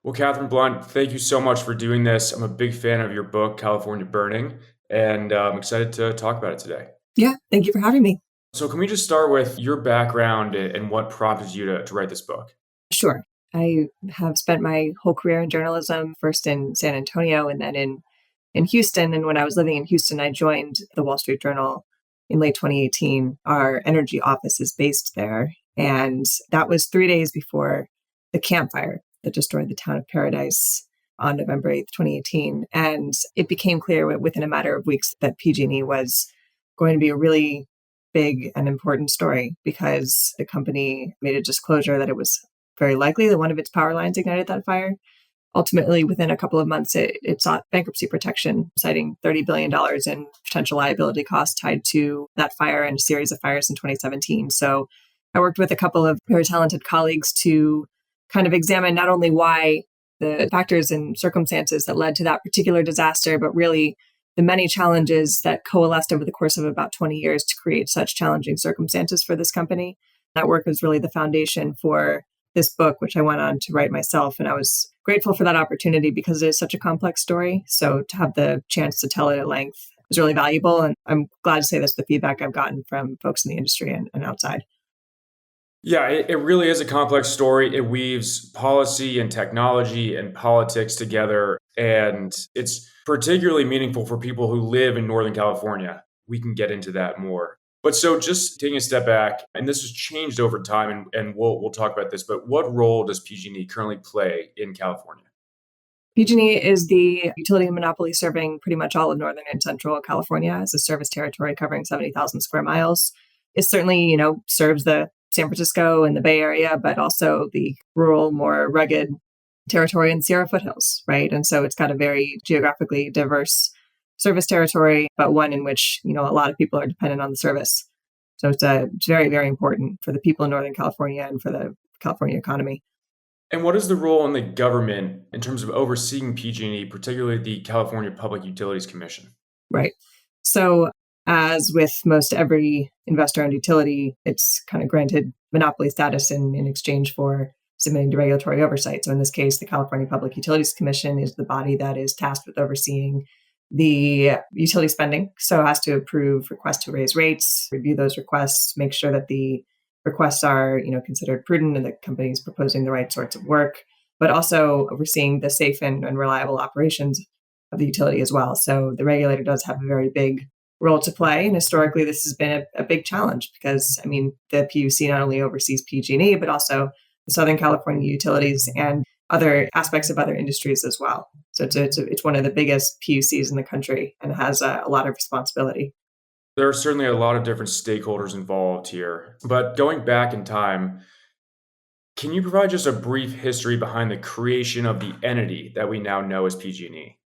Well, Katherine Blunt, thank you so much for doing this. I'm a big fan of your book, California Burning, and I'm excited to talk about it today. Yeah, thank you for having me. So, can we just start with your background and what prompted you to write this book? Sure. I have spent my whole career in journalism, first in San Antonio and then in Houston. And when I was living in Houston, I joined the Wall Street Journal in late 2018. Our energy office is based there. And that was 3 days before the Camp Fire that destroyed the town of Paradise on November 8th, 2018. And it became clear within a matter of weeks that PG&E was going to be a really big and important story because the company made a disclosure that it was very likely that one of its power lines ignited that fire. Ultimately, within a couple of months, it sought bankruptcy protection, citing $30 billion in potential liability costs tied to that fire and a series of fires in 2017. So I worked with a couple of very talented colleagues to kind of examine not only why the factors and circumstances that led to that particular disaster, but really the many challenges that coalesced over the course of about 20 years to create such challenging circumstances for this company. That work was really the foundation for this book, which I went on to write myself. And I was grateful for that opportunity because it is such a complex story. So to have the chance to tell it at length was really valuable. And I'm glad to say that's the feedback I've gotten from folks in the industry and outside. Yeah, it really is a complex story. It weaves policy and technology and politics together, and it's particularly meaningful for people who live in Northern California. We can get into that more. But so just taking a step back, and this has changed over time, and we'll talk about this, but what role does PG&E currently play in California? PG&E is the utility monopoly serving pretty much all of Northern and Central California as a service territory covering 70,000 square miles. It certainly, serves the San Francisco and the Bay Area, but also the rural, more rugged territory in the Sierra foothills, right? And so it's got a very geographically diverse service territory, but one in which, a lot of people are dependent on the service. So it's very, very important for the people in Northern California and for the California economy. And what is the role in the government in terms of overseeing PG&E, particularly the California Public Utilities Commission? Right. So, as with most every investor owned utility, it's kind of granted monopoly status in exchange for submitting to regulatory oversight. So, in this case, the California Public Utilities Commission is the body that is tasked with overseeing the utility spending. So, it has to approve requests to raise rates, review those requests, make sure that the requests are, considered prudent and the company is proposing the right sorts of work, but also overseeing the safe and reliable operations of the utility as well. So the regulator does have a very big role to play. And historically, this has been a big challenge because, the PUC not only oversees PG&E, but also the Southern California utilities and other aspects of other industries as well. So it's one of the biggest PUCs in the country and has a lot of responsibility. There are certainly a lot of different stakeholders involved here. But going back in time, can you provide just a brief history behind the creation of the entity that we now know as PG&E?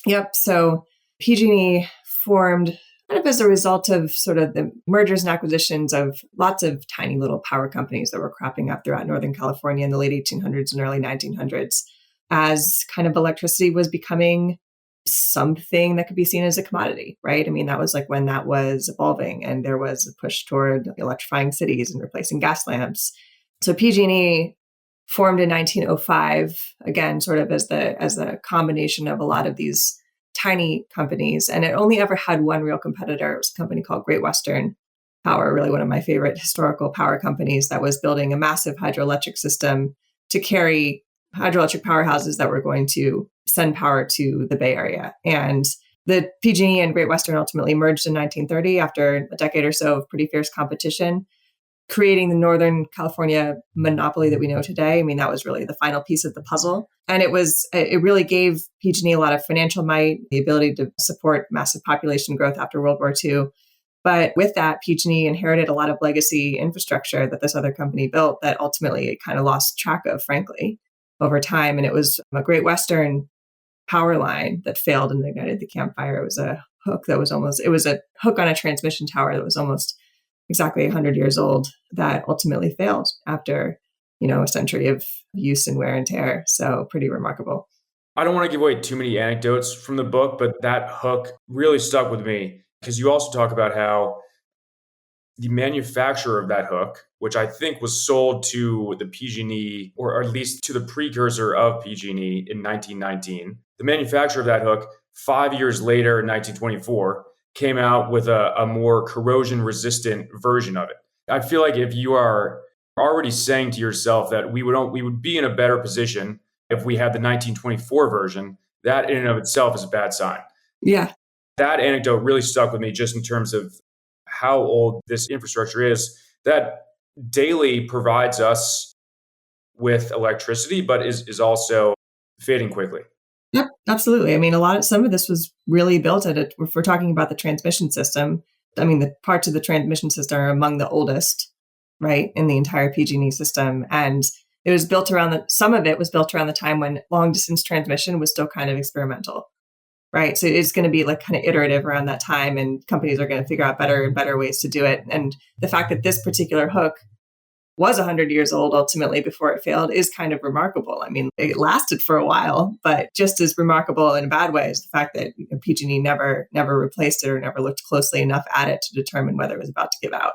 Yep. So PG&E formed kind of as a result of sort of the mergers and acquisitions of lots of tiny little power companies that were cropping up throughout Northern California in the late 1800s and early 1900s as kind of electricity was becoming something that could be seen as a commodity, right? That was like when that was evolving and there was a push toward electrifying cities and replacing gas lamps. So PG&E formed in 1905, again, sort of as the combination of a lot of these tiny companies. And it only ever had one real competitor. It was a company called Great Western Power, really one of my favorite historical power companies that was building a massive hydroelectric system to carry hydroelectric powerhouses that were going to send power to the Bay Area. And the PG&E and Great Western ultimately merged in 1930 after a decade or so of pretty fierce competition, creating the Northern California monopoly that we know today. That was really the final piece of the puzzle. And it really gave PG&E a lot of financial might, the ability to support massive population growth after World War II. But with that, PG&E inherited a lot of legacy infrastructure that this other company built that ultimately it kind of lost track of, frankly, over time. And it was a Great Western power line that failed and ignited the Camp Fire. It was a hook on a transmission tower that was almost exactly 100 years old that ultimately failed after, a century of use and wear and tear. So pretty remarkable. I don't want to give away too many anecdotes from the book, but that hook really stuck with me because you also talk about how the manufacturer of that hook, which I think was sold to the PG&E, or at least to the precursor of PG&E in 1919, the manufacturer of that hook, 5 years later in 1924, came out with a more corrosion-resistant version of it. I feel like if you are already saying to yourself that we would be in a better position if we had the 1924 version, that in and of itself is a bad sign. Yeah. That anecdote really stuck with me just in terms of how old this infrastructure is that daily provides us with electricity, but is also fading quickly. Yep, absolutely. I mean, some of this was really built at it. If we're talking about the transmission system, I mean, the parts of the transmission system are among the oldest, right, in the entire PG&E system. And it was built some of it was built around the time when long distance transmission was still kind of experimental, right? So it's going to be like kind of iterative around that time, and companies are going to figure out better and better ways to do it. And the fact that this particular hook was 100 years old ultimately before it failed is kind of remarkable. I mean, it lasted for a while, but just as remarkable in a bad way is the fact that PG&E never replaced it or never looked closely enough at it to determine whether it was about to give out.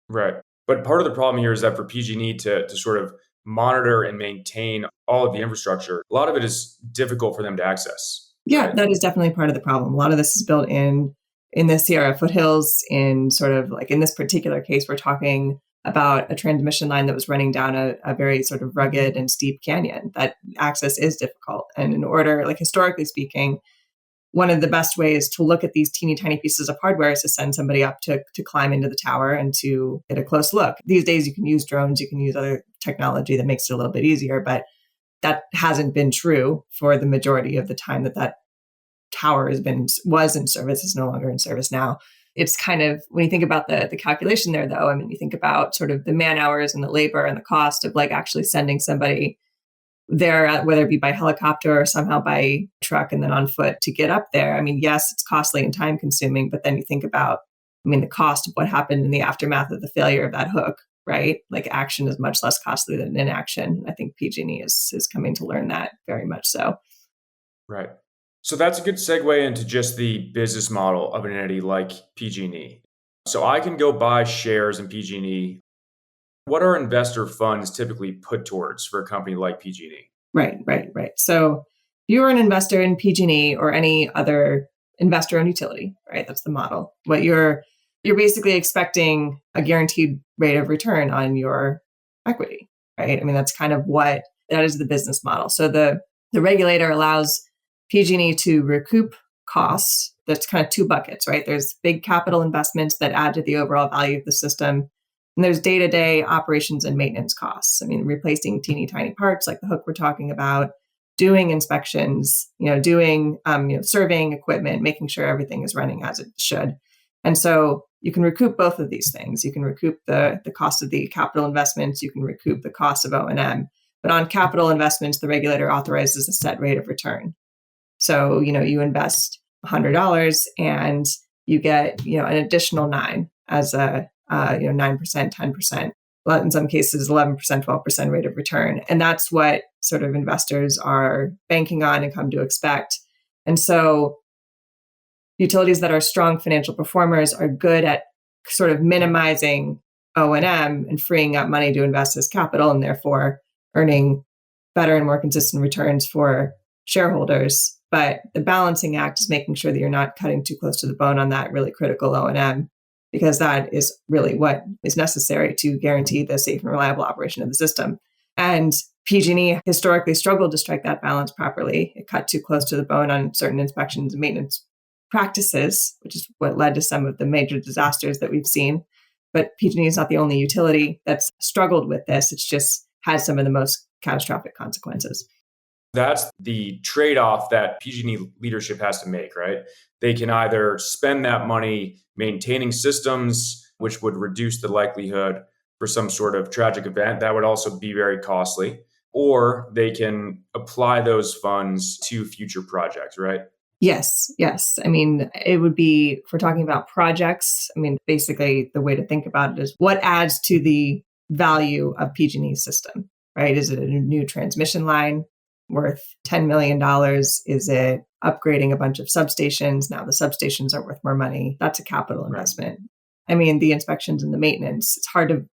Right. But part of the problem here is that for PG&E to sort of monitor and maintain all of the infrastructure, a lot of it is difficult for them to access. Yeah, Right? that is definitely part of the problem. A lot of this is built in the Sierra foothills. In sort of like in this particular case, we're talking about a transmission line that was running down a very sort of rugged and steep canyon. That access is difficult. And in order, like historically speaking, one of the best ways to look at these teeny tiny pieces of hardware is to send somebody up to climb into the tower and to get a close look. These days, you can use drones, you can use other technology that makes it a little bit easier, but that hasn't been true for the majority of the time that tower was in service, is no longer in service now. It's kind of, when you think about the calculation there, though, I mean, you think about sort of the man hours and the labor and the cost of like actually sending somebody there, whether it be by helicopter or somehow by truck and then on foot to get up there. I mean, yes, it's costly and time consuming, but then you think about, I mean, the cost of what happened in the aftermath of the failure of that hook, right? Like action is much less costly than inaction. I think PG&E is coming to learn that very much so. Right. So that's a good segue into just the business model of an entity like PG&E. So I can go buy shares in PG&E. What are investor funds typically put towards for a company like PG&E? Right. So if you're an investor in PG&E or any other investor-owned utility, right? That's the model. What you're basically expecting a guaranteed rate of return on your equity, right? I mean, that's kind of that is the business model. So the regulator allows PG&E to recoup costs. That's kind of two buckets, right? There's big capital investments that add to the overall value of the system. And there's day-to-day operations and maintenance costs. I mean, replacing teeny tiny parts like the hook we're talking about, doing inspections, doing surveying equipment, making sure everything is running as it should. And so you can recoup both of these things. You can recoup the cost of the capital investments. You can recoup the cost of O&M. But on capital investments, the regulator authorizes a set rate of return. So, you invest $100 and you get, an additional 9 as a 9%, 10%, in some cases, 11%, 12% rate of return. And that's what sort of investors are banking on and come to expect. And so utilities that are strong financial performers are good at sort of minimizing O&M and freeing up money to invest as capital, and therefore earning better and more consistent returns for shareholders. But the balancing act is making sure that you're not cutting too close to the bone on that really critical O&M, because that is really what is necessary to guarantee the safe and reliable operation of the system. And PG&E historically struggled to strike that balance properly. It cut too close to the bone on certain inspections and maintenance practices, which is what led to some of the major disasters that we've seen. But PG&E is not the only utility that's struggled with this. It's just had some of the most catastrophic consequences. That's the trade-off that PG&E leadership has to make, right? They can either spend that money maintaining systems, which would reduce the likelihood for some sort of tragic event. That would also be very costly. Or they can apply those funds to future projects, right? Yes. I mean, it would be, if we're talking about projects, I mean, basically the way to think about it is what adds to the value of PG&E's system, right? Is it a new transmission line worth $10 million? Is it upgrading a bunch of substations? Now the substations are worth more money. That's a capital investment. I mean, the inspections and the maintenance, it's hard to,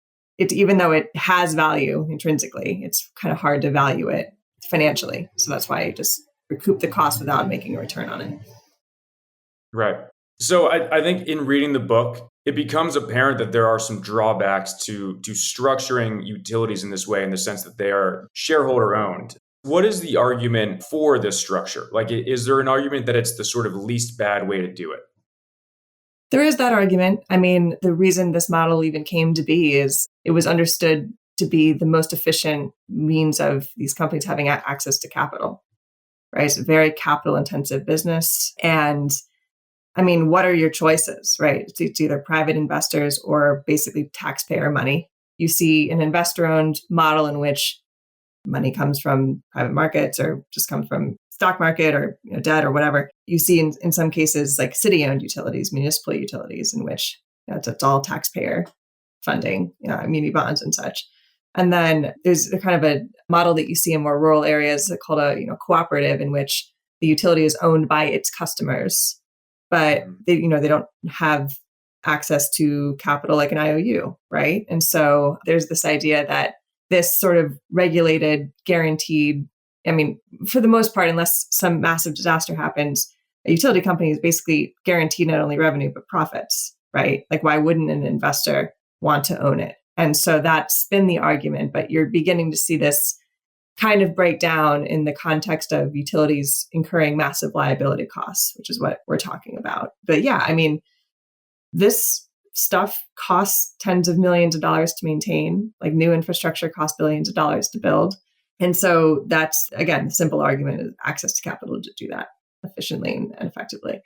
even though it has value intrinsically, it's kind of hard to value it financially. So that's why you just recoup the cost without making a return on it. Right. So I think in reading the book, it becomes apparent that there are some drawbacks to structuring utilities in this way, in the sense that they are shareholder owned. What is the argument for this structure? Like, is there an argument that it's the sort of least bad way to do it? There is that argument. I mean, the reason this model even came to be is it was understood to be the most efficient means of these companies having access to capital, right? It's a very capital intensive business. And I mean, what are your choices, right? It's either private investors or basically taxpayer money. You see an investor owned model in which money comes from private markets or just comes from stock market or debt or whatever. You see in some cases like city owned utilities, municipal utilities, in which it's all taxpayer funding, muni bonds and such. And then there's a kind of a model that you see in more rural areas called a cooperative, in which the utility is owned by its customers, but they don't have access to capital like an IOU, right? And so there's this idea that this sort of regulated, guaranteed, I mean, for the most part, unless some massive disaster happens, a utility company is basically guaranteed not only revenue, but profits, right? Like, why wouldn't an investor want to own it? And so that's been the argument, but you're beginning to see this kind of break down in the context of utilities incurring massive liability costs, which is what we're talking about. But yeah, I mean, this stuff costs tens of millions of dollars to maintain, like new infrastructure costs billions of dollars to build. And so that's, again, the simple argument is access to capital to do that efficiently and effectively.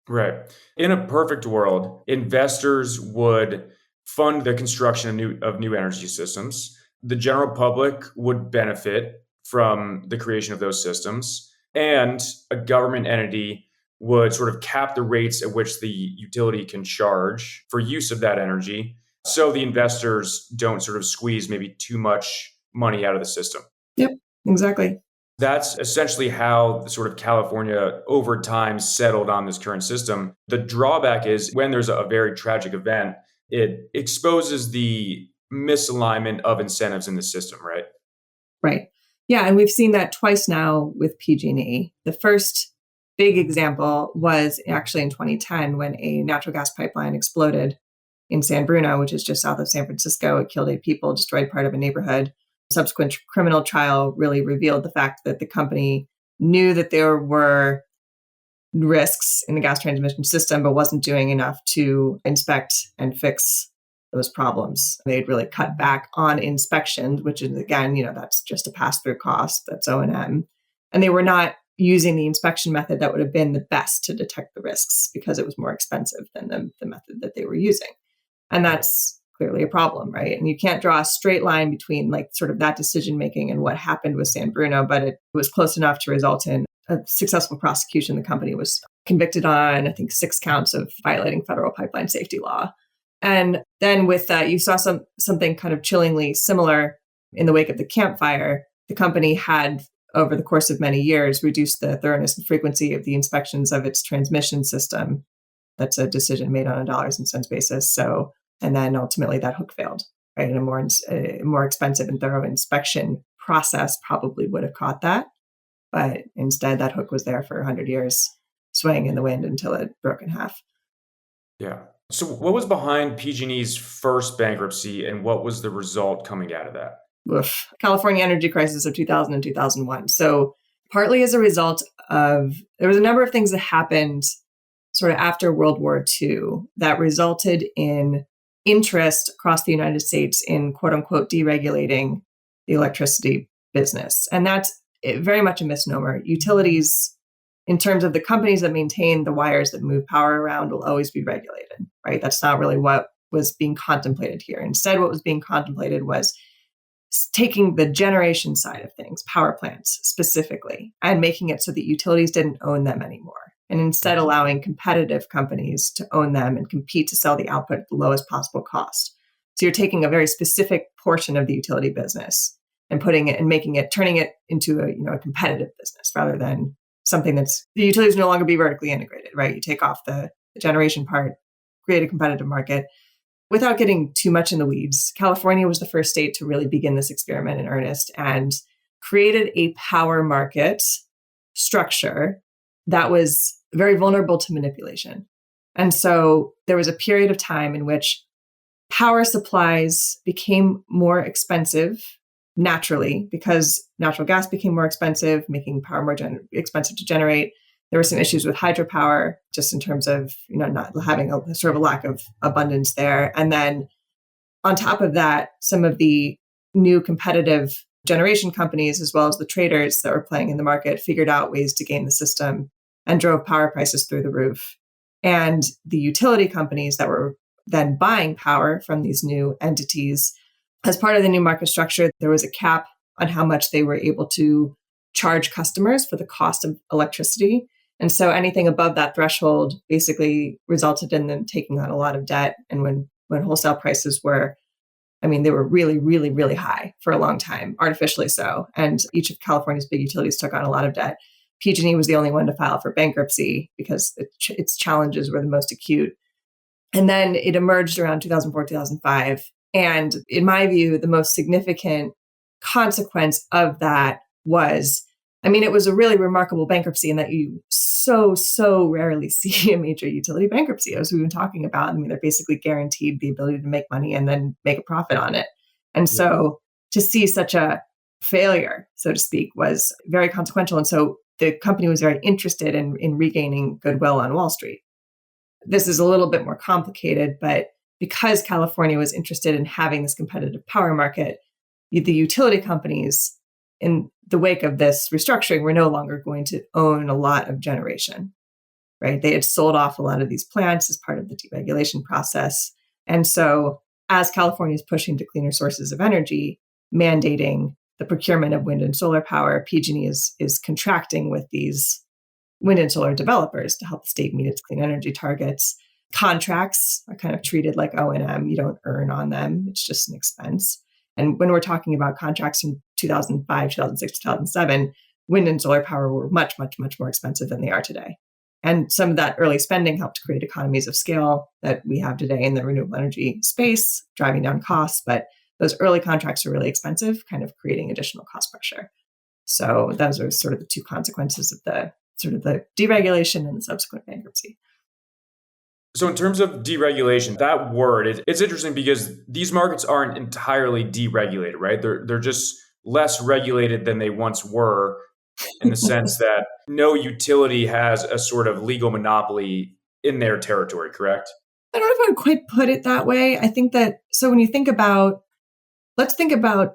Right. In a perfect world, investors would fund the construction of new energy systems. The general public would benefit from the creation of those systems, and a government entity would sort of cap the rates at which the utility can charge for use of that energy, so the investors don't sort of squeeze maybe too much money out of the system. Yep, exactly. That's essentially how the sort of California over time settled on this current system. The drawback is when there's a very tragic event, it exposes the misalignment of incentives in the system, right? Right. Yeah, and we've seen that twice now with PG&E. The first big example was actually in 2010 when a natural gas pipeline exploded in San Bruno, which is just south of San Francisco. It killed 8 people, destroyed part of a neighborhood. Subsequent criminal trial really revealed the fact that the company knew that there were risks in the gas transmission system, but wasn't doing enough to inspect and fix those problems. They'd really cut back on inspections, which is, again, that's just a pass-through cost. That's O&M. And they were not using the inspection method that would have been the best to detect the risks because it was more expensive than the method that they were using. And that's clearly a problem, right? And you can't draw a straight line between like sort of that decision-making and what happened with San Bruno, but it was close enough to result in a successful prosecution. The company was convicted on, I think, 6 counts of violating federal pipeline safety law. And then with that, you saw something kind of chillingly similar in the wake of the Camp Fire. The company had, over the course of many years, reduced the thoroughness and frequency of the inspections of its transmission system. That's a decision made on a dollars and cents basis. So, and then ultimately that hook failed, right? And a more expensive and thorough inspection process probably would have caught that. But instead, that hook was there for 100 years, swaying in the wind until it broke in half. Yeah. So what was behind PG&E's first bankruptcy, and what was the result coming out of that? Oof. California energy crisis of 2000 and 2001. So partly as a result of, there was a number of things that happened sort of after World War II that resulted in interest across the United States in quote unquote deregulating the electricity business. And that's very much a misnomer. Utilities, in terms of the companies that maintain the wires that move power around, will always be regulated, right? That's not really what was being contemplated here. Instead, what was being contemplated was taking the generation side of things, power plants specifically, and making it so that utilities didn't own them anymore. And instead allowing competitive companies to own them and compete to sell the output at the lowest possible cost. So you're taking a very specific portion of the utility business and putting it and turning it into a competitive business rather than something that's, the utilities no longer be vertically integrated, right? You take off the generation part, create a competitive market. Without getting too much in the weeds, California was the first state to really begin this experiment in earnest and created a power market structure that was very vulnerable to manipulation. And so there was a period of time in which power supplies became more expensive naturally because natural gas became more expensive, making power more expensive to generate. There were some issues with hydropower, just in terms of not having a sort of a lack of abundance there. And then on top of that, some of the new competitive generation companies, as well as the traders that were playing in the market, figured out ways to game the system and drove power prices through the roof. And the utility companies that were then buying power from these new entities, as part of the new market structure, there was a cap on how much they were able to charge customers for the cost of electricity. And so anything above that threshold basically resulted in them taking on a lot of debt. And when wholesale prices were, they were really, really, really high for a long time, artificially so. And each of California's big utilities took on a lot of debt. PG&E was the only one to file for bankruptcy because its challenges were the most acute. And then it emerged around 2004, 2005. And in my view, the most significant consequence of that was, it was a really remarkable bankruptcy in that you so rarely see a major utility bankruptcy, as we've been talking about. They're basically guaranteed the ability to make money and then make a profit on it. And so to see such a failure, so to speak, was very consequential. And so the company was very interested in regaining goodwill on Wall Street. This is a little bit more complicated, but because California was interested in having this competitive power market, the utility companies, in the wake of this restructuring, were no longer going to own a lot of generation, right? They had sold off a lot of these plants as part of the deregulation process. And so as California is pushing to cleaner sources of energy, mandating the procurement of wind and solar power, PG&E is contracting with these wind and solar developers to help the state meet its clean energy targets. Contracts are kind of treated like O&M. You don't earn on them. It's just an expense. And when we're talking about contracts in 2005, 2006, 2007, wind and solar power were much, much, much more expensive than they are today. And some of that early spending helped create economies of scale that we have today in the renewable energy space, driving down costs. But those early contracts are really expensive, kind of creating additional cost pressure. So those are sort of the two consequences of the deregulation and the subsequent bankruptcy. So in terms of deregulation, that word, it's interesting because these markets aren't entirely deregulated, right? They're just less regulated than they once were, in the sense that no utility has a sort of legal monopoly in their territory, correct? I don't know if I would quite put it that way. I think that, so when you think about, let's think about,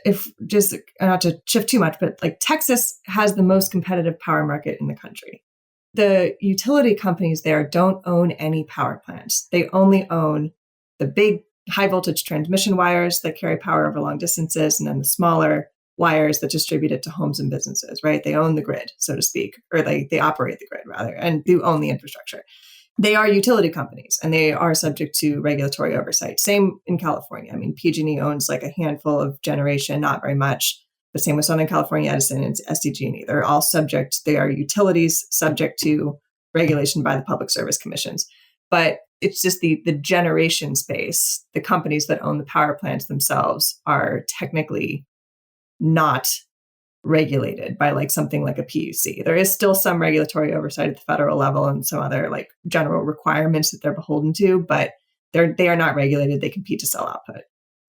if just not to shift too much, but like Texas has the most competitive power market in the country. The utility companies there don't own any power plants. They only own the big high voltage transmission wires that carry power over long distances, and then the smaller wires that distribute it to homes and businesses, right? They own the grid, so to speak, or they operate the grid rather, and do own the infrastructure. They are utility companies and they are subject to regulatory oversight. Same in California. PG&E owns like a handful of generation, not very much. The same with Southern California Edison and SDG&E. They're all subject, they are utilities subject to regulation by the Public Service Commissions. But it's just the generation space, the companies that own the power plants themselves are technically not regulated by like something like a PUC. There is still some regulatory oversight at the federal level and some other like general requirements that they're beholden to, but they are not regulated. They compete to sell output.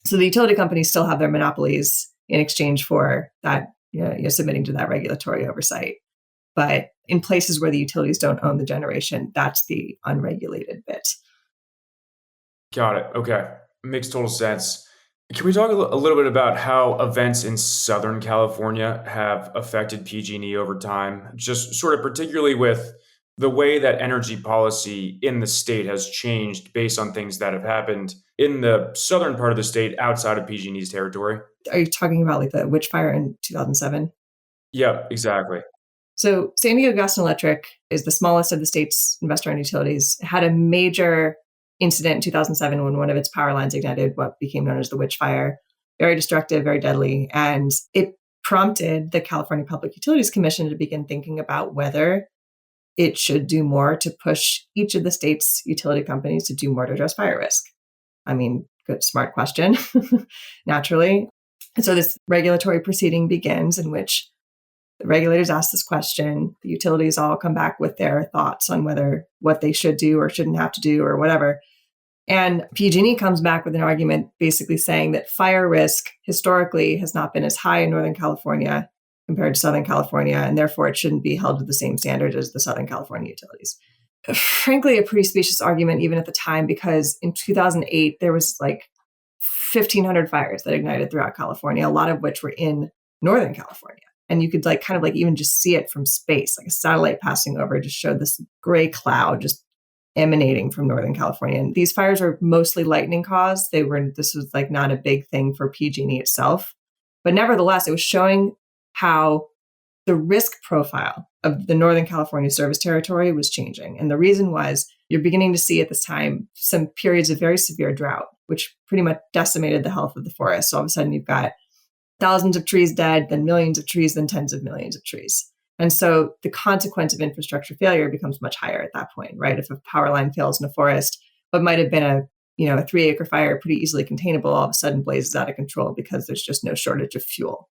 So the utility companies still have their monopolies in exchange for that, you're submitting to that regulatory oversight. But in places where the utilities don't own the generation, that's the unregulated bit. Got it. Okay. Makes total sense. Can we talk a little bit about how events in Southern California have affected PG&E over time? Just sort of particularly with the way that energy policy in the state has changed based on things that have happened in the southern part of the state outside of PG&E's territory. Are you talking about like the witch fire in 2007? Yeah, exactly. So San Diego Gas and Electric is the smallest of the state's investor-owned utilities. It had a major incident in 2007 when one of its power lines ignited what became known as the witch fire. Very destructive, very deadly. And it prompted the California Public Utilities Commission to begin thinking about whether it should do more to push each of the state's utility companies to do more to address fire risk. I mean, good, smart question, naturally. And so this regulatory proceeding begins in which the regulators ask this question. The utilities all come back with their thoughts on what they should do or shouldn't have to do or whatever. And PG&E comes back with an argument basically saying that fire risk historically has not been as high in Northern California compared to Southern California, and therefore it shouldn't be held to the same standard as the Southern California utilities. Frankly, a pretty specious argument even at the time, because in 2008, there was like 1,500 fires that ignited throughout California, a lot of which were in Northern California. And you could even just see it from space, like a satellite passing over just showed this gray cloud just emanating from Northern California. And these fires were mostly lightning caused. This was like not a big thing for PG&E itself. But nevertheless, it was showing how the risk profile of the Northern California service territory was changing. And the reason was you're beginning to see at this time some periods of very severe drought, which pretty much decimated the health of the forest. So all of a sudden you've got thousands of trees dead, then millions of trees, then tens of millions of trees. And so the consequence of infrastructure failure becomes much higher at that point, right? If a power line fails in a forest, what might have been a 3-acre fire pretty easily containable all of a sudden blazes out of control because there's just no shortage of fuel,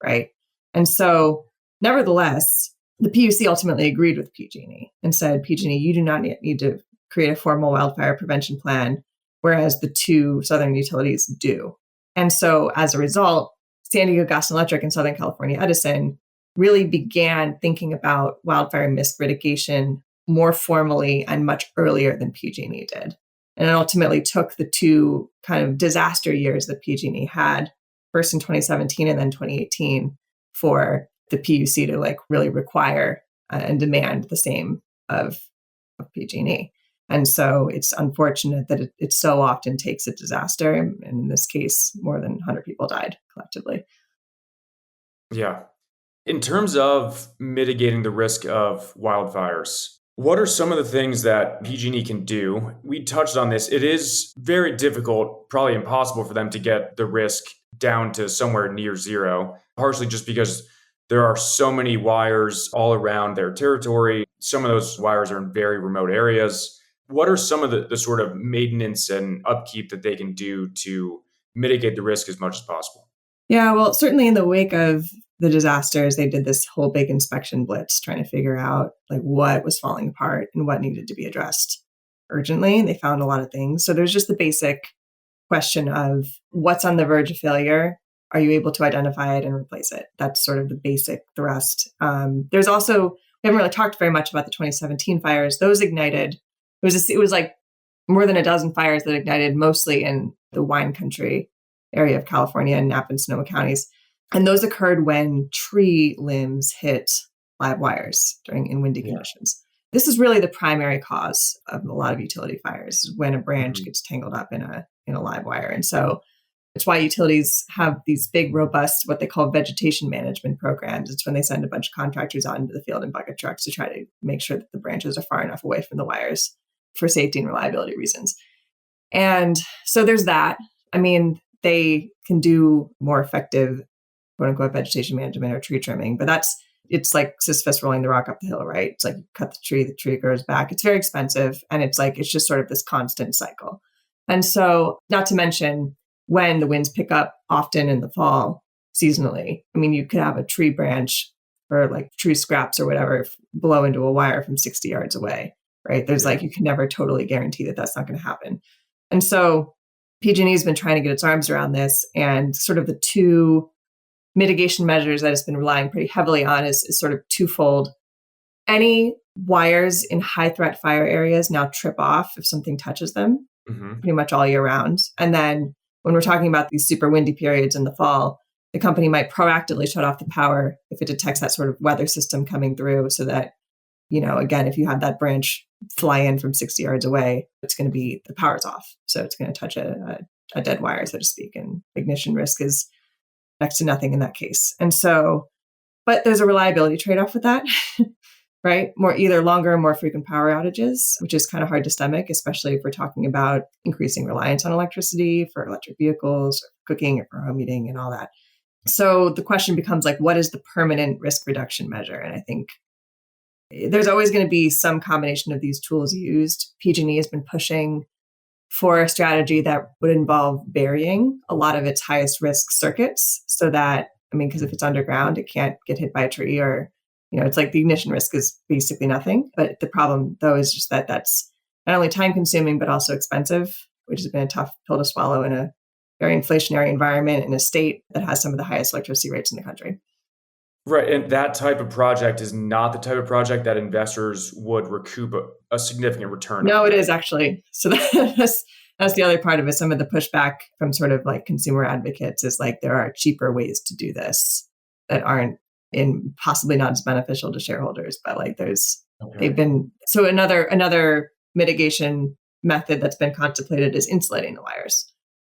right? And so nevertheless, the PUC ultimately agreed with PG&E and said, PG&E, you do not need to create a formal wildfire prevention plan, whereas the two southern utilities do. And so as a result, San Diego Gas and Electric and Southern California Edison really began thinking about wildfire risk mitigation more formally and much earlier than PG&E did. And it ultimately took the two kind of disaster years that PG&E had, first in 2017 and then 2018, for the PUC to really require and demand the same of PG&E. And so it's unfortunate that it so often takes a disaster. And in this case, more than 100 people died collectively. Yeah. In terms of mitigating the risk of wildfires, what are some of the things that PG&E can do? We touched on this. It is very difficult, probably impossible for them to get the risk down to somewhere near zero, partially just because there are so many wires all around their territory. Some of those wires are in very remote areas. What are some of the sort of maintenance and upkeep that they can do to mitigate the risk as much as possible? Yeah, well, certainly in the wake of the disasters, they did this whole big inspection blitz trying to figure out what was falling apart and what needed to be addressed urgently. And they found a lot of things. So there's just the basic question of what's on the verge of failure. Are you able to identify it and replace it? That's sort of the basic thrust. There's also, we haven't really talked very much about the 2017 fires. Those ignited, it was like more than a dozen fires that ignited mostly in the wine country area of California and Napa and Sonoma counties. And those occurred when tree limbs hit live wires in windy conditions. This is really the primary cause of a lot of utility fires, when a branch gets tangled up in a live wire. And so it's why utilities have these big, robust, what they call vegetation management programs. It's when they send a bunch of contractors out into the field in bucket trucks to try to make sure that the branches are far enough away from the wires for safety and reliability reasons. And so there's that. I mean, they can do more effective, quote unquote, vegetation management or tree trimming, but it's like Sisyphus rolling the rock up the hill, right? It's like you cut the tree grows back. It's very expensive. And it's just sort of this constant cycle. And so, not to mention, when the winds pick up often in the fall, seasonally, I mean, you could have a tree branch or tree scraps or whatever blow into a wire from 60 yards away, right? There's you can never totally guarantee that that's not going to happen. And so PG&E has been trying to get its arms around this, and sort of the two mitigation measures that it's been relying pretty heavily on is sort of twofold. Any wires in high threat fire areas now trip off if something touches them pretty much all year round. And then when we're talking about these super windy periods in the fall, the company might proactively shut off the power if it detects that sort of weather system coming through, so that, again, if you have that branch fly in from 60 yards away, it's going to be, the power's off. So it's going to touch a dead wire, so to speak. And ignition risk is next to nothing in that case. And so, but there's a reliability trade-off with that, right? Either longer and more frequent power outages, which is kind of hard to stomach, especially if we're talking about increasing reliance on electricity for electric vehicles, or cooking, or for home heating and all that. So the question becomes what is the permanent risk reduction measure? And I think there's always going to be some combination of these tools used. PG&E has been pushing for a strategy that would involve burying a lot of its highest risk circuits so that, because if it's underground, it can't get hit by a tree or, it's like the ignition risk is basically nothing. But the problem, though, is just that that's not only time consuming, but also expensive, which has been a tough pill to swallow in a very inflationary environment in a state that has some of the highest electricity rates in the country. Right. And that type of project is not the type of project that investors would recoup a significant return No, on. it is actually. So that's the other part of it. Some of the pushback from sort of like consumer advocates is like there are cheaper ways to do this that aren't possibly not as beneficial to shareholders, but like they've been, so another mitigation method that's been contemplated is insulating the wires.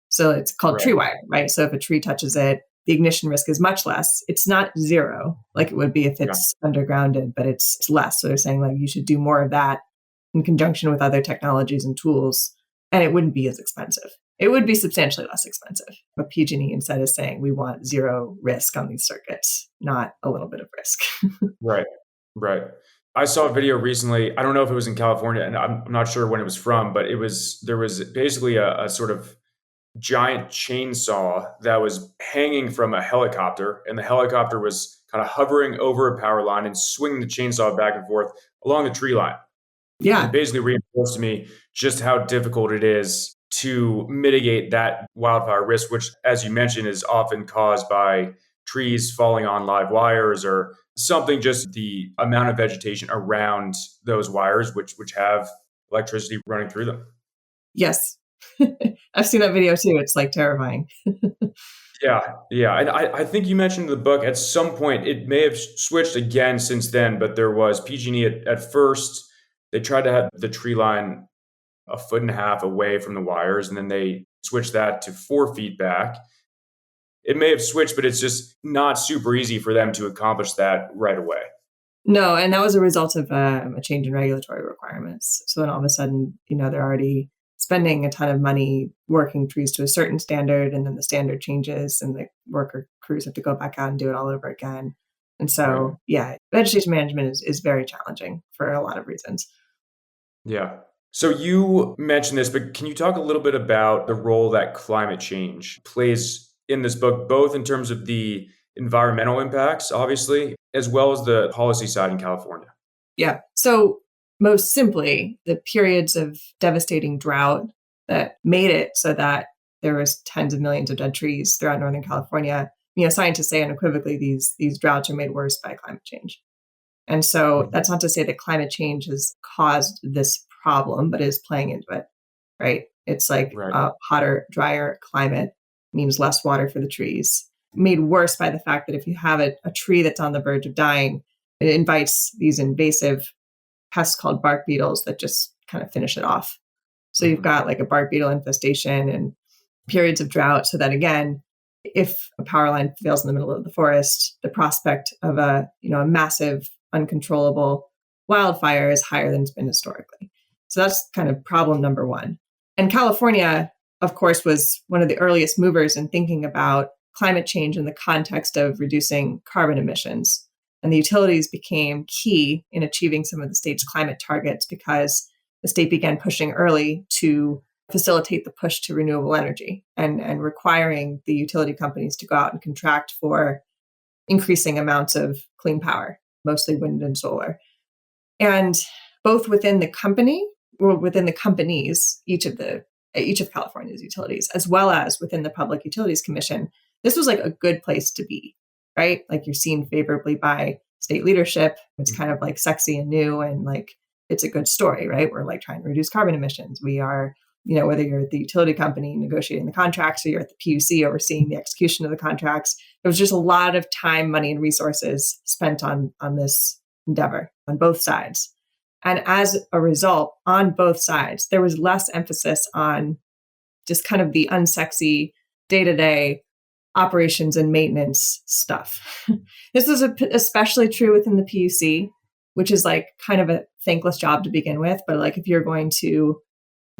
So it's called tree wire, right? So if a tree touches it, the ignition risk is much less. It's not zero like it would be if it's undergrounded, but it's less. So they're saying like you should do more of that in conjunction with other technologies and tools, and it wouldn't be as expensive. It would be substantially less expensive. But PG&E instead is saying we want zero risk on these circuits, not a little bit of risk. Right. I saw a video recently. I don't know if it was in California, and I'm not sure when it was from, but there was basically a sort of giant chainsaw that was hanging from a helicopter, and the helicopter was kind of hovering over a power line and swinging the chainsaw back and forth along the tree line. Yeah. It basically reinforced to me just how difficult it is to mitigate that wildfire risk, which, as you mentioned, is often caused by trees falling on live wires or something, just the amount of vegetation around those wires, which have electricity running through them. Yes. I've seen that video too. It's like terrifying. Yeah. And I think you mentioned in the book at some point, it may have switched again since then, but there was PG&E at first, they tried to have the tree line 1.5 feet away from the wires, and then they switched that to 4 feet back. It may have switched, but it's just not super easy for them to accomplish that right away. No, and that was a result of a change in regulatory requirements. So then all of a sudden, they're already spending a ton of money working trees to a certain standard, and then the standard changes and the worker crews have to go back out and do it all over again. And so, vegetation management is very challenging for a lot of reasons. Yeah. So you mentioned this, but can you talk a little bit about the role that climate change plays in this book, both in terms of the environmental impacts, obviously, as well as the policy side in California? Yeah. So most simply, the periods of devastating drought that made it so that there was tens of millions of dead trees throughout Northern California. Scientists say unequivocally these droughts are made worse by climate change. And so that's not to say that climate change has caused this problem, but is playing into it, right? It's like a hotter, drier climate means less water for the trees, made worse by the fact that if you have a tree that's on the verge of dying, it invites these invasive pests called bark beetles that just kind of finish it off. So you've got like a bark beetle infestation and periods of drought. So that again, if a power line fails in the middle of the forest, the prospect of a massive, uncontrollable wildfire is higher than it's been historically. So that's kind of problem number one. And California, of course, was one of the earliest movers in thinking about climate change in the context of reducing carbon emissions. And the utilities became key in achieving some of the state's climate targets because the state began pushing early to facilitate the push to renewable energy and requiring the utility companies to go out and contract for increasing amounts of clean power, mostly wind and solar. And both within the company, or within the companies, each of California's utilities, as well as within the Public Utilities Commission, this was like a good place to be, right? Like you're seen favorably by state leadership. It's kind of like sexy and new and like it's a good story, right? We're like trying to reduce carbon emissions. We are, whether you're at the utility company negotiating the contracts or you're at the PUC overseeing the execution of the contracts, there was just a lot of time, money, and resources spent on this endeavor on both sides. And as a result, on both sides, there was less emphasis on just kind of the unsexy day-to-day operations and maintenance stuff. This is especially true within the PUC, which is like kind of a thankless job to begin with. But like if you're going to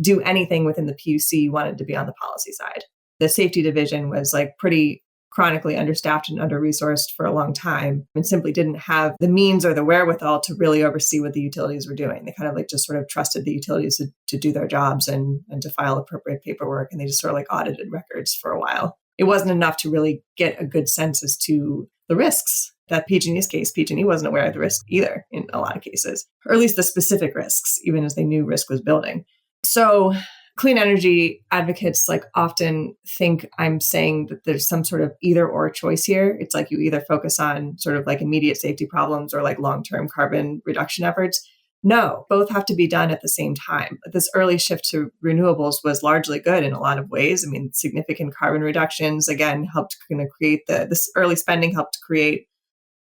do anything within the PUC, you want it to be on the policy side. The safety division was like pretty chronically understaffed and under-resourced for a long time and simply didn't have the means or the wherewithal to really oversee what the utilities were doing. They kind of like just sort of trusted the utilities to do their jobs and to file appropriate paperwork. And they just sort of like audited records for a while. It wasn't enough to really get a good sense as to the risks. That PG&E's case, PG&E wasn't aware of the risk either in a lot of cases, or at least the specific risks, even as they knew risk was building. So clean energy advocates like often think I'm saying that there's some sort of either or choice here. It's like you either focus on sort of like immediate safety problems or like long-term carbon reduction efforts. No, both have to be done at the same time. This early shift to renewables was largely good in a lot of ways. I mean, significant carbon reductions, again, helped kind of create this early spending helped create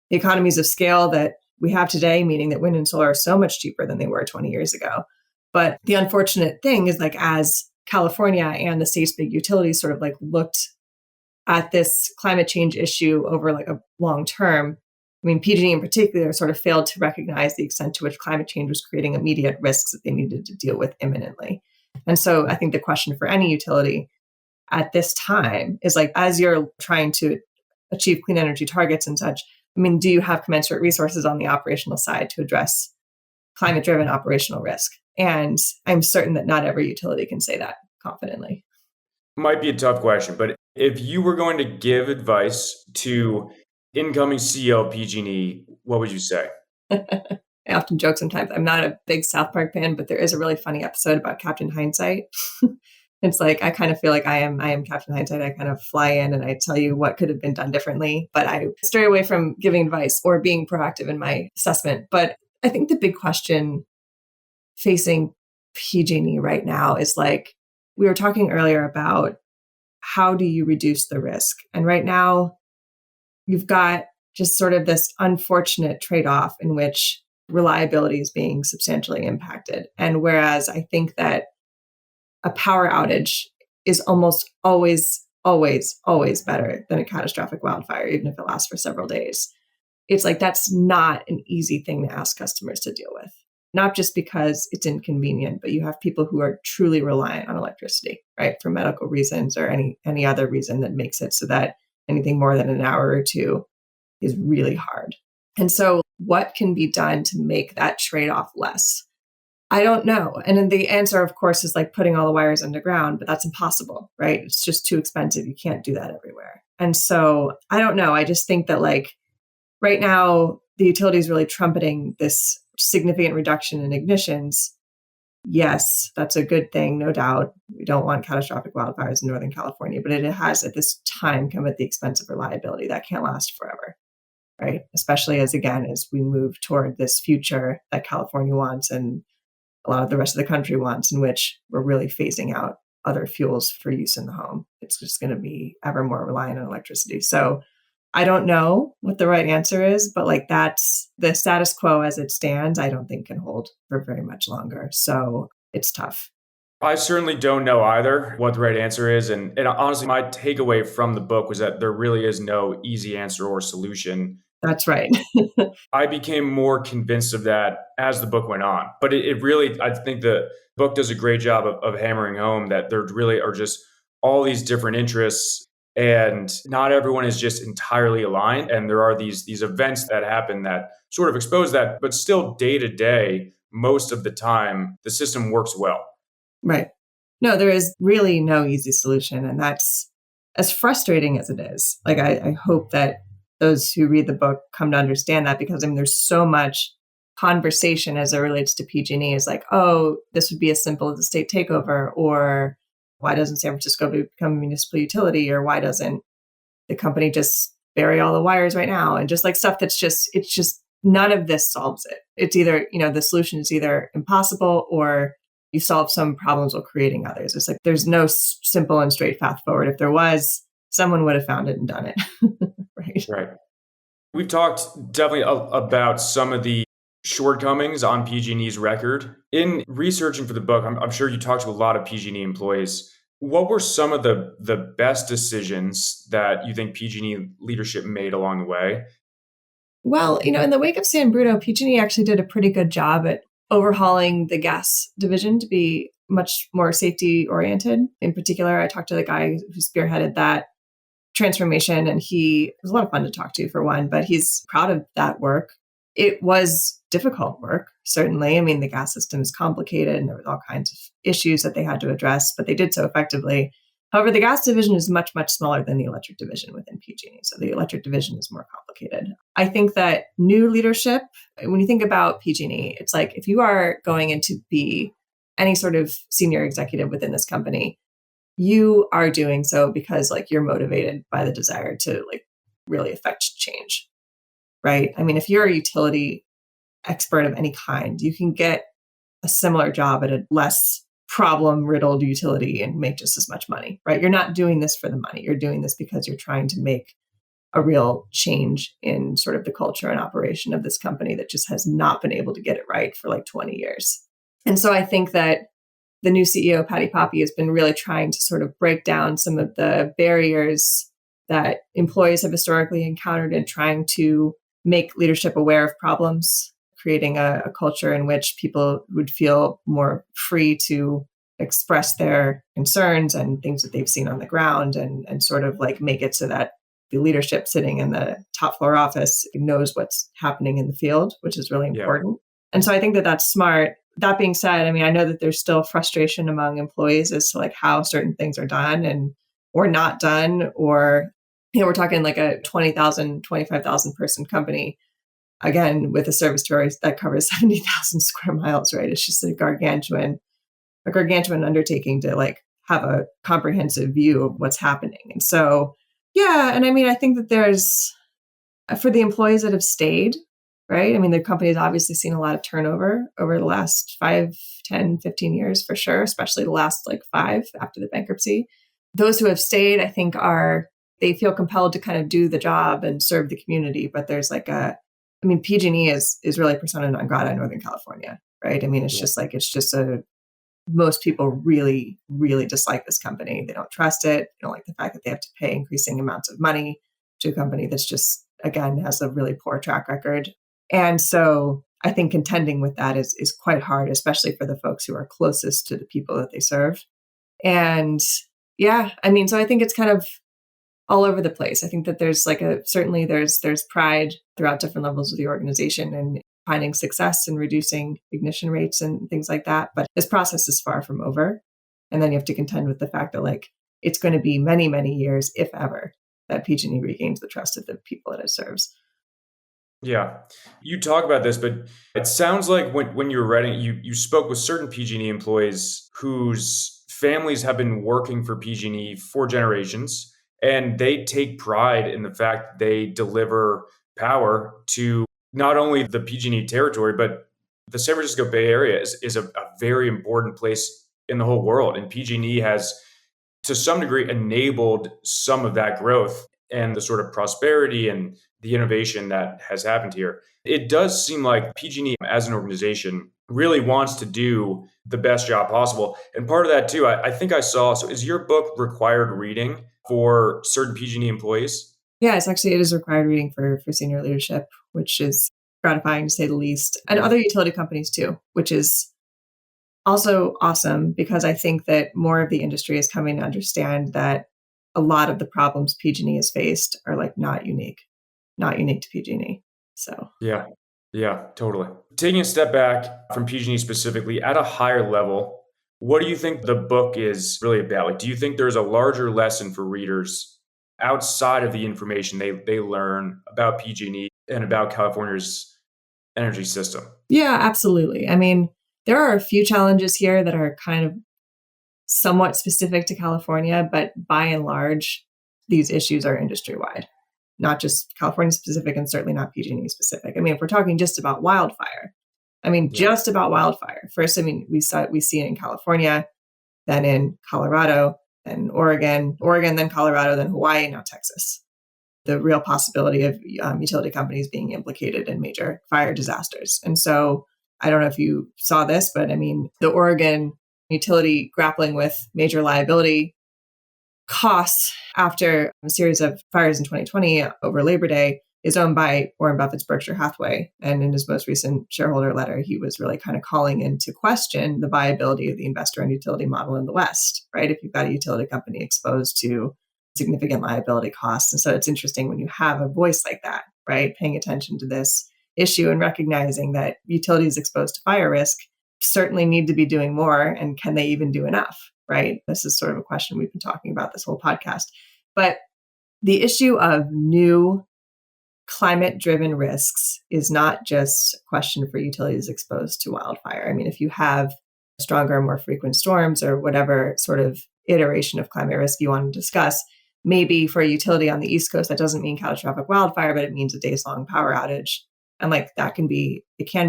the economies of scale that we have today, meaning that wind and solar are so much cheaper than they were 20 years ago. But the unfortunate thing is like as California and the state's big utilities sort of like looked at this climate change issue over like a long term, I mean, PG&E in particular sort of failed to recognize the extent to which climate change was creating immediate risks that they needed to deal with imminently. And so I think the question for any utility at this time is like, as you're trying to achieve clean energy targets and such, I mean, do you have commensurate resources on the operational side to address climate-driven operational risk? And I'm certain that not every utility can say that confidently. Might be a tough question, but if you were going to give advice to incoming CEO of PG&E, what would you say? I often joke sometimes, I'm not a big South Park fan, but there is a really funny episode about Captain Hindsight. It's like, I kind of feel like I am Captain Hindsight. I kind of fly in and I tell you what could have been done differently, but I stray away from giving advice or being proactive in my assessment. But I think the big question facing PG&E right now is like, we were talking earlier about how do you reduce the risk? And right now, you've got just sort of this unfortunate trade-off in which reliability is being substantially impacted. And whereas I think that a power outage is almost always, always, always better than a catastrophic wildfire, even if it lasts for several days. It's like that's not an easy thing to ask customers to deal with. Not just because it's inconvenient, but you have people who are truly reliant on electricity, right? For medical reasons or any other reason that makes it so that anything more than an hour or two is really hard. And so what can be done to make that trade-off less? I don't know. And then the answer, of course, is like putting all the wires underground, but that's impossible, right? It's just too expensive. You can't do that everywhere. And so I don't know. I just think that like right now, the utility is really trumpeting this significant reduction in ignitions. Yes, that's a good thing, no doubt. We don't want catastrophic wildfires in Northern California, but it has at this time come at the expense of reliability. That can't last forever, right? Especially as we move toward this future that California wants and a lot of the rest of the country wants, in which we're really phasing out other fuels for use in the home. It's just going to be ever more reliant on electricity. So I don't know what the right answer is, but like that's the status quo as it stands, I don't think can hold for very much longer. So it's tough. I certainly don't know either what the right answer is. And honestly, my takeaway from the book was that there really is no easy answer or solution. That's right. I became more convinced of that as the book went on. But it really, I think the book does a great job of hammering home that there really are just all these different interests and not everyone is just entirely aligned. And there are these events that happen that sort of expose that, but still day to day, most of the time, the system works well. Right. No, there is really no easy solution. And that's as frustrating as it is. Like, I hope that those who read the book come to understand that, because I mean, there's so much conversation as it relates to PG&E is like, oh, this would be as simple as a state takeover, or why doesn't San Francisco become a municipal utility, or why doesn't the company just bury all the wires right now? And just like stuff it's just none of this solves it. It's either, the solution is either impossible or you solve some problems while creating others. It's like there's no simple and straight path forward. If there was, someone would have found it and done it. Right. We've talked definitely about some of the shortcomings on PG&E's record. In researching for the book, I'm sure you talked to a lot of PG&E employees. What were some of the best decisions that you think PG&E leadership made along the way? Well, in the wake of San Bruno, PG&E actually did a pretty good job at overhauling the gas division to be much more safety oriented. In particular, I talked to the guy who spearheaded that transformation, and he was a lot of fun to talk to, for one, but he's proud of that work. It was difficult work, certainly. I mean, the gas system is complicated and there was all kinds of issues that they had to address, but they did so effectively. However, the gas division is much, much smaller than the electric division within PG&E. So the electric division is more complicated. I think that new leadership, when you think about PG&E, it's like if you are going in to be any sort of senior executive within this company, you are doing so because like you're motivated by the desire to like really affect change, right? I mean, if you're a utility expert of any kind, you can get a similar job at a less problem riddled utility and make just as much money, right? You're not doing this for the money. You're doing this because you're trying to make a real change in sort of the culture and operation of this company that just has not been able to get it right for like 20 years. And so I think that the new CEO, Patty Poppe, has been really trying to sort of break down some of the barriers that employees have historically encountered in trying to make leadership aware of problems, creating a culture in which people would feel more free to express their concerns and things that they've seen on the ground, and sort of like make it so that the leadership sitting in the top floor office knows what's happening in the field, which is really important. And so I think that that's smart. That being said, I mean, I know that there's still frustration among employees as to like how certain things are done and or not done, or, you know, we're talking like a 20,000, 25,000 person company, again, with a service territory that covers 70,000 square miles, right? It's just a gargantuan undertaking to like have a comprehensive view of what's happening. And so, yeah. And I mean, I think that there's, for the employees that have stayed, right? I mean, the company has obviously seen a lot of turnover over the last 5, 10, 15 years for sure, especially the last like 5 after the bankruptcy. Those who have stayed, I think they feel compelled to kind of do the job and serve the community. But there's like PG&E is really persona non grata in Northern California, right? I mean, most people really, really dislike this company. They don't trust it. They don't like the fact that they have to pay increasing amounts of money to a company that's just, again, has a really poor track record. And so I think contending with that is quite hard, especially for the folks who are closest to the people that they serve. And yeah, I mean, so I think it's kind of all over the place. I think that there's like certainly there's pride throughout different levels of the organization and finding success and reducing ignition rates and things like that. But this process is far from over. And then you have to contend with the fact that like it's going to be many, many years, if ever, that PG&E regains the trust of the people that it serves. Yeah. You talk about this, but it sounds like when you were writing, you spoke with certain PG&E employees whose families have been working for PG&E for generations, and they take pride in the fact that they deliver power to not only the PG&E territory, but the San Francisco Bay Area is a very important place in the whole world. And PG&E has, to some degree, enabled some of that growth and the sort of prosperity and the innovation that has happened here. It does seem like PG&E as an organization really wants to do the best job possible. And part of that too, I think I saw, so is your book required reading for certain PG&E employees? Yeah, it is required reading for senior leadership, which is gratifying to say the least, and other utility companies too, which is also awesome because I think that more of the industry is coming to understand that a lot of the problems PG&E has faced are like not unique to PG&E. So Yeah, totally. Taking a step back from PG&E specifically, at a higher level, what do you think the book is really about? Like, do you think there's a larger lesson for readers outside of the information they learn about PG&E and about California's energy system? Yeah, absolutely. I mean, there are a few challenges here that are kind of somewhat specific to California, but by and large, these issues are industry-wide, not just California specific and certainly not PG&E specific. I mean, if we're talking just about wildfire, just about wildfire. First, we see it in California, then in Colorado, then Oregon, then Colorado, then Hawaii, now Texas. The real possibility of utility companies being implicated in major fire disasters. And so I don't know if you saw this, but I mean, the Oregon utility grappling with major liability costs after a series of fires in 2020 over Labor Day is owned by Warren Buffett's Berkshire Hathaway. And in his most recent shareholder letter, he was really kind of calling into question the viability of the investor and utility model in the West, right? If you've got a utility company exposed to significant liability costs. And so it's interesting when you have a voice like that, right? Paying attention to this issue and recognizing that utilities exposed to fire risk certainly need to be doing more. And can they even do enough, right? This is sort of a question we've been talking about this whole podcast. But the issue of new climate-driven risks is not just a question for utilities exposed to wildfire. I mean, if you have stronger, more frequent storms or whatever sort of iteration of climate risk you want to discuss, maybe for a utility on the East Coast, that doesn't mean catastrophic wildfire, but it means a days-long power outage. And like that can be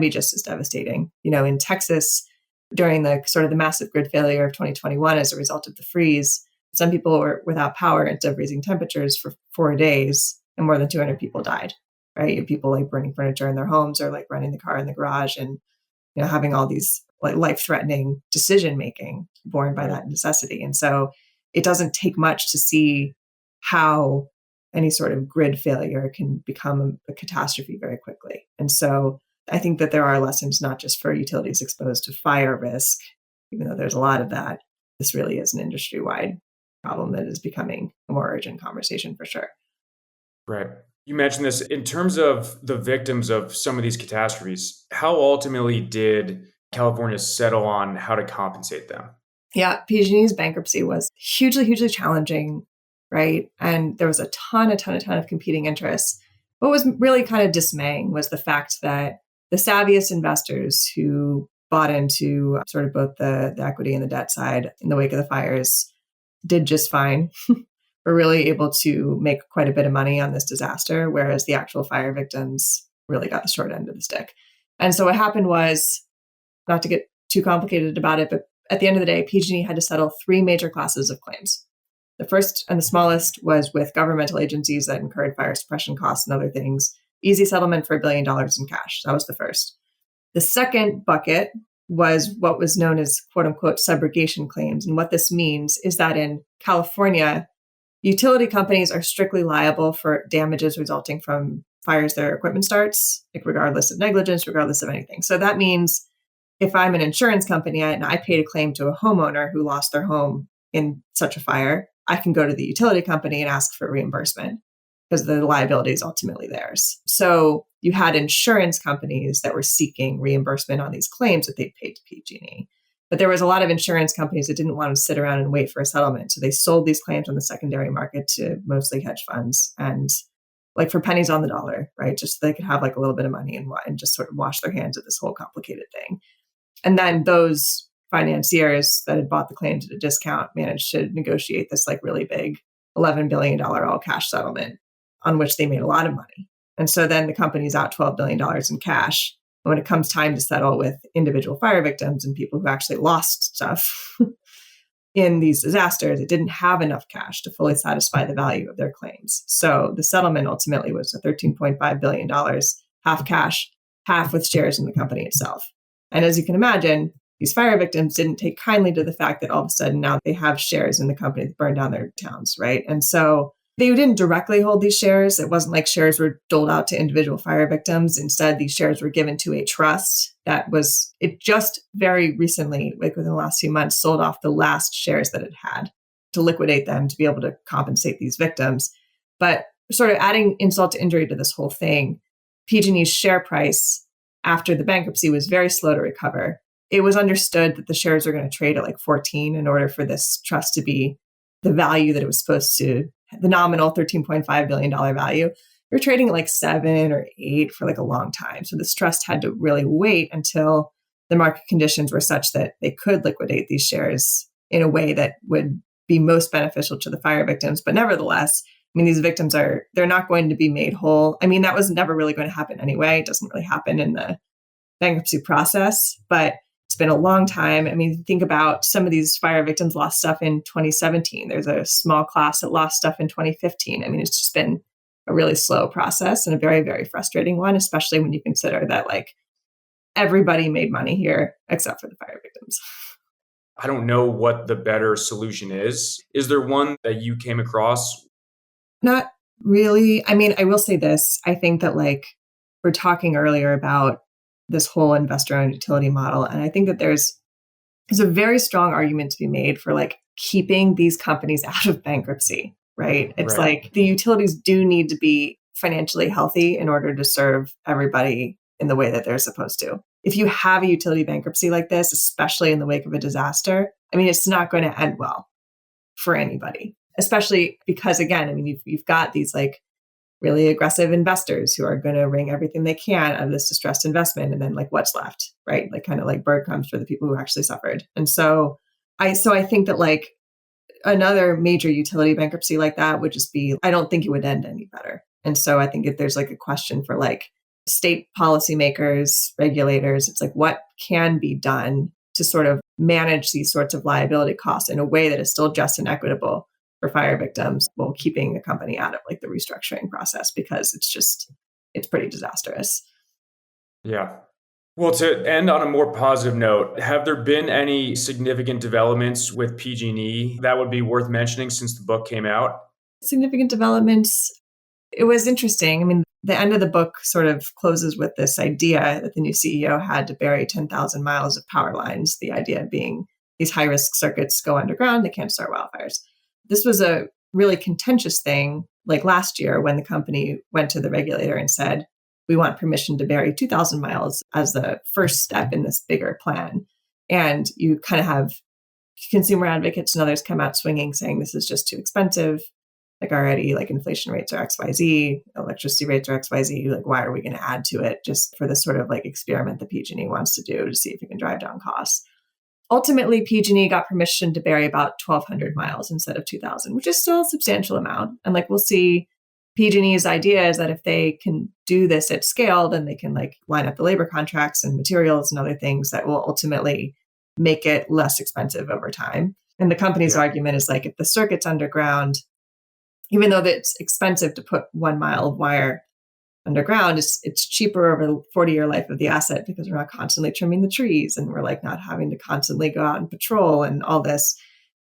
just as devastating. You know, in Texas, during the sort of the massive grid failure of 2021 as a result of the freeze, some people were without power into freezing temperatures for 4 days, and more than 200 people died, right? You have people like burning furniture in their homes or like running the car in the garage and, you know, having all these like life-threatening decision-making borne by that necessity. And so it doesn't take much to see how any sort of grid failure can become a catastrophe very quickly. And so I think that there are lessons not just for utilities exposed to fire risk, even though there's a lot of that. This really is an industry-wide problem that is becoming a more urgent conversation for sure. Right. You mentioned this in terms of the victims of some of these catastrophes. How ultimately did California settle on how to compensate them? Yeah, PG&E's bankruptcy was hugely, hugely challenging, right? And there was a ton of competing interests. What was really kind of dismaying was the fact that the savviest investors who bought into sort of both the equity and the debt side in the wake of the fires did just fine. Were really able to make quite a bit of money on this disaster, whereas the actual fire victims really got the short end of the stick. And so what happened was, not to get too complicated about it, but at the end of the day, PG&E had to settle 3 major classes of claims. The first and the smallest was with governmental agencies that incurred fire suppression costs and other things. Easy settlement for $1 billion in cash. That was the first. The second bucket was what was known as quote unquote subrogation claims. And what this means is that in California, utility companies are strictly liable for damages resulting from fires their equipment starts, like regardless of negligence, regardless of anything. So that means if I'm an insurance company and I paid a claim to a homeowner who lost their home in such a fire, I can go to the utility company and ask for reimbursement because the liability is ultimately theirs. So you had insurance companies that were seeking reimbursement on these claims that they paid to PG&E. But there was a lot of insurance companies that didn't want to sit around and wait for a settlement. So they sold these claims on the secondary market to mostly hedge funds and like for pennies on the dollar, right? Just so they could have like a little bit of money and just sort of wash their hands of this whole complicated thing. And then those financiers that had bought the claims at a discount managed to negotiate this like really big $11 billion all cash settlement on which they made a lot of money. And so then the company's out $12 billion in cash. And when it comes time to settle with individual fire victims and people who actually lost stuff in these disasters, it didn't have enough cash to fully satisfy the value of their claims. So the settlement ultimately was $13.5 billion, half cash, half with shares in the company itself. And as you can imagine, these fire victims didn't take kindly to the fact that all of a sudden now they have shares in the company that burned down their towns, right? And so they didn't directly hold these shares. It wasn't like shares were doled out to individual fire victims. Instead, these shares were given to a trust it just very recently, like within the last few months, sold off the last shares that it had to liquidate them to be able to compensate these victims. But sort of adding insult to injury to this whole thing, PG&E's share price after the bankruptcy was very slow to recover. It was understood that the shares were going to trade at like 14 in order for this trust to be the value that it was supposed to, the nominal $13.5 billion value. You're trading at like 7 or 8 for like a long time. So this trust had to really wait until the market conditions were such that they could liquidate these shares in a way that would be most beneficial to the fire victims. But nevertheless, I mean, these victims they're not going to be made whole. I mean, that was never really going to happen anyway. It doesn't really happen in the bankruptcy process, but it's been a long time. I mean, think about some of these fire victims lost stuff in 2017. There's a small class that lost stuff in 2015. I mean, it's just been a really slow process and a very, very frustrating one, especially when you consider that like everybody made money here except for the fire victims. I don't know what the better solution is. Is there one that you came across? Not really. I mean, I will say this. I think that like we're talking earlier about this whole investor-owned utility model. And I think that there's a very strong argument to be made for like keeping these companies out of bankruptcy, right? It's Right. like the utilities do need to be financially healthy in order to serve everybody in the way that they're supposed to. If you have a utility bankruptcy like this, especially in the wake of a disaster, I mean, it's not going to end well for anybody, especially because, again, I mean, you've got these like really aggressive investors who are going to wring everything they can out of this distressed investment. And then like what's left, right? Like kind of like bird comes for the people who actually suffered. And so I think that like another major utility bankruptcy like that would just be, I don't think it would end any better. And so I think if there's like a question for like state policymakers, regulators, it's like what can be done to sort of manage these sorts of liability costs in a way that is still just and equitable for fire victims while keeping the company out of like the restructuring process, because it's pretty disastrous. Yeah. Well, to end on a more positive note, have there been any significant developments with PG&E that would be worth mentioning since the book came out? Significant developments. It was interesting. I mean, the end of the book sort of closes with this idea that the new CEO had to bury 10,000 miles of power lines, the idea being these high risk circuits go underground, they can't start wildfires. This was a really contentious thing, like last year when the company went to the regulator and said, we want permission to bury 2,000 miles as the first step in this bigger plan. And you kind of have consumer advocates and others come out swinging saying this is just too expensive. Like already, like inflation rates are XYZ, electricity rates are XYZ. Like, why are we going to add to it just for this sort of like experiment that PG&E wants to do to see if it can drive down costs? Ultimately, PG&E got permission to bury about 1,200 miles instead of 2,000, which is still a substantial amount. And like we'll see, PG&E's idea is that if they can do this at scale, then they can like line up the labor contracts and materials and other things that will ultimately make it less expensive over time. And the company's Yeah. argument is like if the circuit's underground, even though it's expensive to put 1 mile of wire underground, it's cheaper over the 40-year life of the asset because we're not constantly trimming the trees and we're like not having to constantly go out and patrol and all this.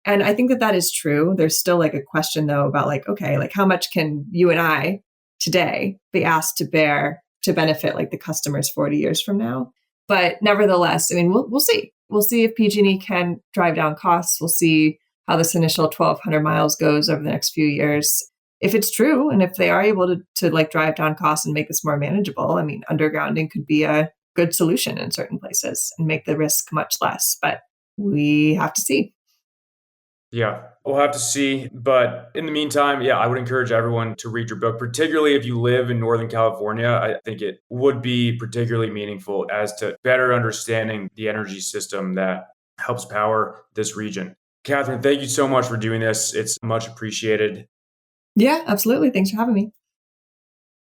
And I think that that is true. There's still like a question though about like, okay, like how much can you and I today be asked to bear to benefit like the customers 40 years from now? But nevertheless, I mean, we'll see. We'll see if PG&E can drive down costs. We'll see how this initial 1,200 miles goes over the next few years. If it's true, and if they are able to like drive down costs and make this more manageable, I mean, undergrounding could be a good solution in certain places and make the risk much less. But we have to see. Yeah, we'll have to see. But in the meantime, yeah, I would encourage everyone to read your book, particularly if you live in Northern California. I think it would be particularly meaningful as to better understanding the energy system that helps power this region. Katherine, thank you so much for doing this. It's much appreciated. Yeah, absolutely. Thanks for having me.